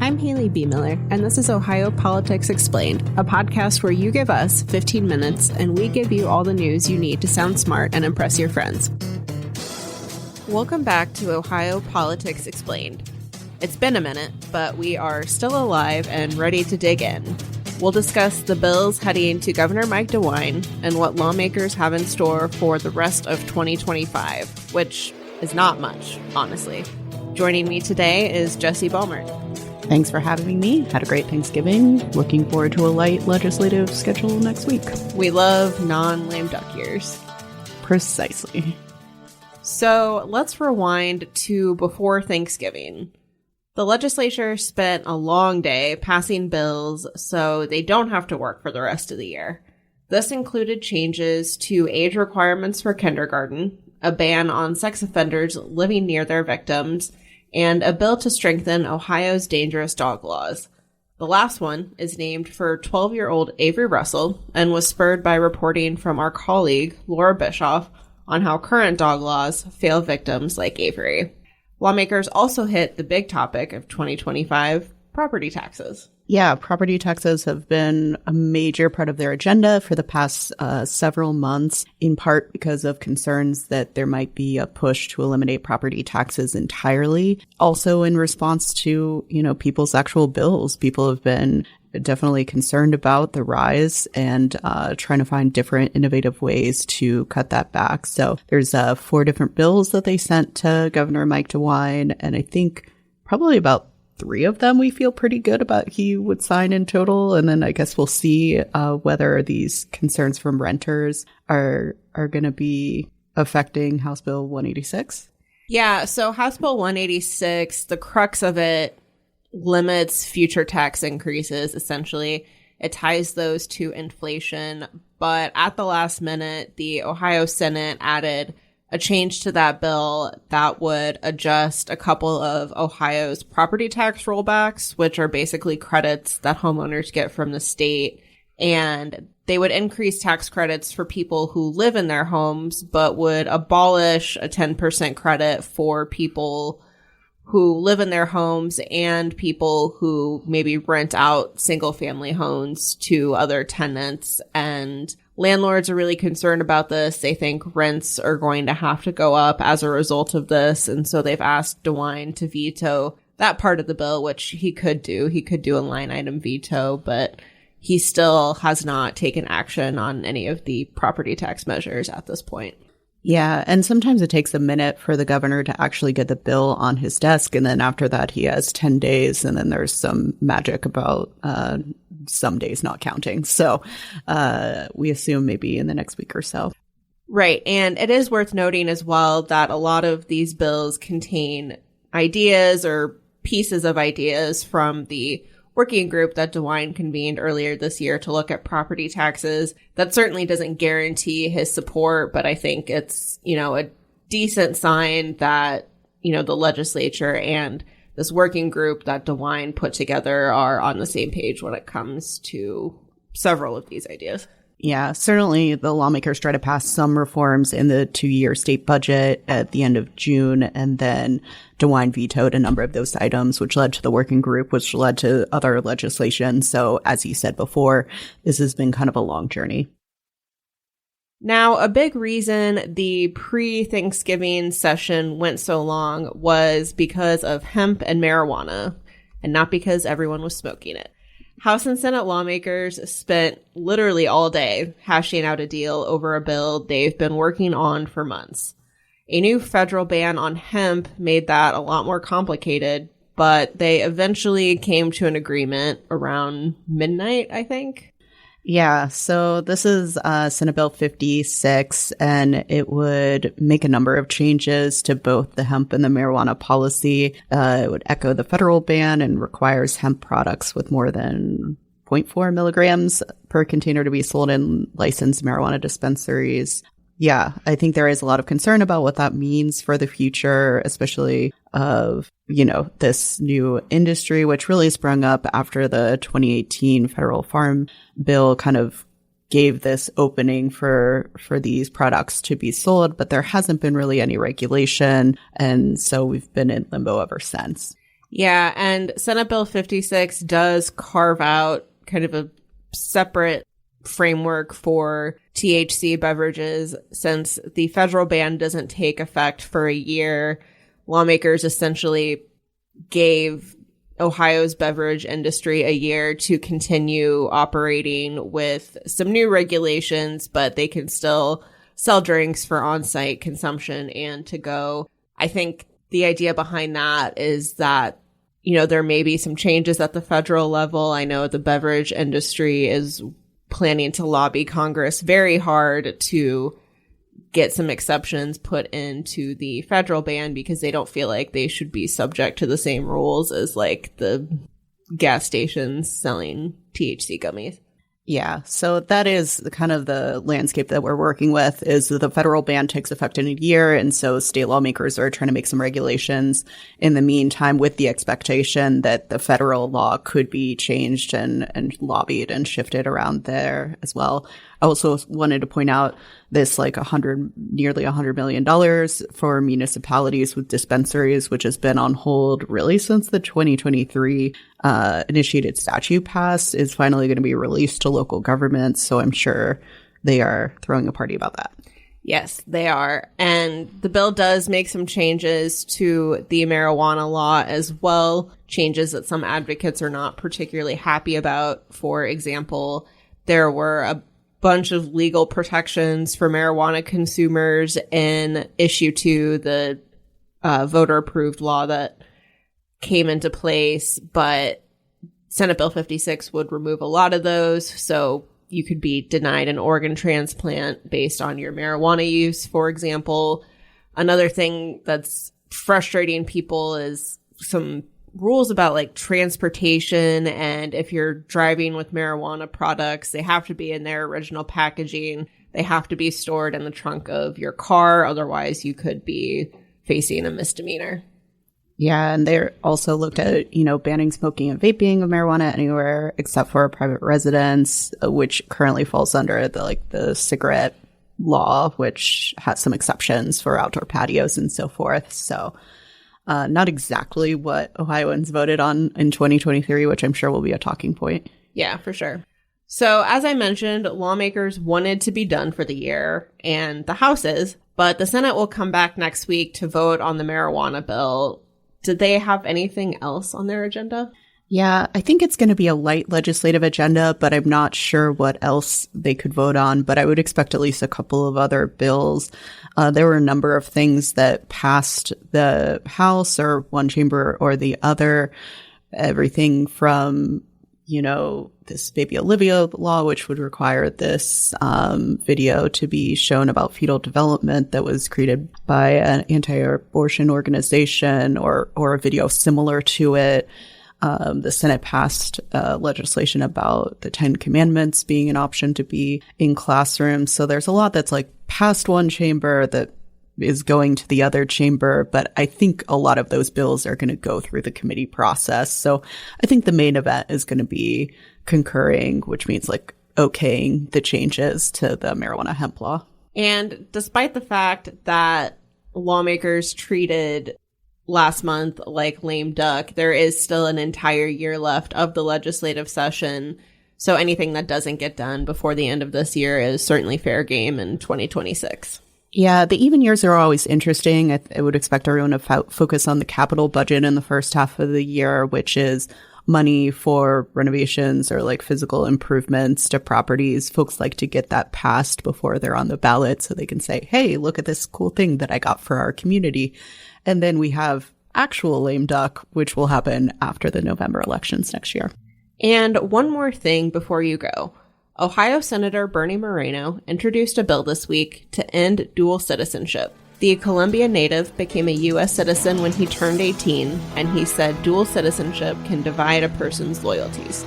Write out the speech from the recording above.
I'm Haley B. Miller, and this is Ohio Politics Explained, a podcast where you give us 15 minutes and we give you all the news you need to sound smart and impress your friends. Welcome back to Ohio Politics Explained. It's been a minute, but we are still alive and ready to dig in. We'll discuss the bills heading to Governor Mike DeWine and what lawmakers have in store for the rest of 2025, which is not much, honestly. Joining me today is Jesse Balmert. Thanks for having me. Had a great Thanksgiving. Looking forward to a light legislative schedule next week. We love non-lame duck years. Precisely. So let's rewind to before Thanksgiving. The legislature spent a long day passing bills so they don't have to work for the rest of the year. This included changes to age requirements for kindergarten, a ban on sex offenders living near their victims, and a bill to strengthen Ohio's dangerous dog laws. The last one is named for 12-year-old Avery Russell and was spurred by reporting from our colleague, Laura Bischoff, on how current dog laws fail victims like Avery. Lawmakers also hit the big topic of 2025, property taxes. Yeah, property taxes have been a major part of their agenda for the past several months, in part because of concerns that there might be a push to eliminate property taxes entirely. Also in response to, people's actual bills. People have been definitely concerned about the rise and trying to find different innovative ways to cut that back. So there's 4 different bills that they sent to Governor Mike DeWine, and I think probably about 3 of them we feel pretty good about he would sign in total. And then I guess we'll see whether these concerns from renters are going to be affecting House Bill 186. Yeah, so House Bill 186, the crux of it limits future tax increases, essentially. It ties those to inflation. But at the last minute, the Ohio Senate added a change to that bill that would adjust a couple of Ohio's property tax rollbacks, which are basically credits that homeowners get from the state. And they would increase tax credits for people who live in their homes, but would abolish a 10% credit for people who live in their homes and people who maybe rent out single family homes to other tenants. And landlords are really concerned about this. They think rents are going to have to go up as a result of this. And so they've asked DeWine to veto that part of the bill, which he could do. He could do a line item veto, but he still has not taken action on any of the property tax measures at this point. Yeah, and sometimes it takes a minute for the governor to actually get the bill on his desk, and then after that he has 10 days, and then there's some magic about some days not counting. So we assume maybe in the next week or so. Right, and it is worth noting as well that a lot of these bills contain ideas or pieces of ideas from the working group that DeWine convened earlier this year to look at property taxes. That certainly doesn't guarantee his support, but I think it's, a decent sign that, the legislature and this working group that DeWine put together are on the same page when it comes to several of these ideas. Yeah, certainly the lawmakers try to pass some reforms in the 2-year state budget at the end of June, and then DeWine vetoed a number of those items, which led to the working group, which led to other legislation. So as you said before, this has been kind of a long journey. Now, a big reason the pre-Thanksgiving session went so long was because of hemp and marijuana, and not because everyone was smoking it. House and Senate lawmakers spent literally all day hashing out a deal over a bill they've been working on for months. A new federal ban on hemp made that a lot more complicated, but they eventually came to an agreement around midnight, I think. Yeah, so this is Senate Bill 56, and it would make a number of changes to both the hemp and the marijuana policy. It would echo the federal ban and requires hemp products with more than 0.4 milligrams per container to be sold in licensed marijuana dispensaries. Yeah, I think there is a lot of concern about what that means for the future, especially of, this new industry, which really sprung up after the 2018 federal farm bill kind of gave this opening for these products to be sold, but there hasn't been really any regulation. And so we've been in limbo ever since. Yeah, and Senate Bill 56 does carve out kind of a separate framework for THC beverages. Since the federal ban doesn't take effect for a year, lawmakers essentially gave Ohio's beverage industry a year to continue operating with some new regulations, but they can still sell drinks for on-site consumption and to go. I think the idea behind that is that, there may be some changes at the federal level. I know the beverage industry is planning to lobby Congress very hard to get some exceptions put into the federal ban because they don't feel like they should be subject to the same rules as like the gas stations selling THC gummies. Yeah, so that is kind of the landscape that we're working with, is that the federal ban takes effect in a year, and so state lawmakers are trying to make some regulations in the meantime with the expectation that the federal law could be changed and lobbied and shifted around there as well. I also wanted to point out this nearly $100 million for municipalities with dispensaries, which has been on hold really since the 2023 initiated statute passed, is finally going to be released to local governments. So I'm sure they are throwing a party about that. Yes, they are. And the bill does make some changes to the marijuana law as well, changes that some advocates are not particularly happy about. For example, there were a bunch of legal protections for marijuana consumers in issue 2, the voter approved law that came into place, but Senate Bill 56 would remove a lot of those. So you could be denied an organ transplant based on your marijuana use, for example. Another thing that's frustrating people is some rules about like transportation, and if you're driving with marijuana products, they have to be in their original packaging. They have to be stored in the trunk of your car. Otherwise, you could be facing a misdemeanor. Yeah, and they also looked at, banning smoking and vaping of marijuana anywhere except for a private residence, which currently falls under the cigarette law, which has some exceptions for outdoor patios and so forth. So not exactly what Ohioans voted on in 2023, which I'm sure will be a talking point. Yeah, for sure. So as I mentioned, lawmakers wanted to be done for the year, and the House is, but the Senate will come back next week to vote on the marijuana bill. Did they have anything else on their agenda? Yeah, I think it's going to be a light legislative agenda, but I'm not sure what else they could vote on. But I would expect at least a couple of other bills. There were a number of things that passed the House or one chamber or the other. Everything from, this Baby Olivia law, which would require this video to be shown about fetal development that was created by an anti-abortion organization, or a video similar to it. The Senate passed legislation about the 10 Commandments being an option to be in classrooms. So there's a lot that's past one chamber that is going to the other chamber, but I think a lot of those bills are going to go through the committee process. So I think the main event is going to be concurring, which means okaying the changes to the marijuana hemp law. And despite the fact that lawmakers treated last month like lame duck, there is still an entire year left of the legislative session. So anything that doesn't get done before the end of this year is certainly fair game in 2026. Yeah, the even years are always interesting. I would expect everyone to focus on the capital budget in the first half of the year, which is money for renovations or physical improvements to properties. Folks like to get that passed before they're on the ballot so they can say, hey, look at this cool thing that I got for our community. And then we have actual lame duck, which will happen after the November elections next year. And one more thing before you go. Ohio Senator Bernie Moreno introduced a bill this week to end dual citizenship. The Colombian native became a U.S. citizen when he turned 18, and he said dual citizenship can divide a person's loyalties.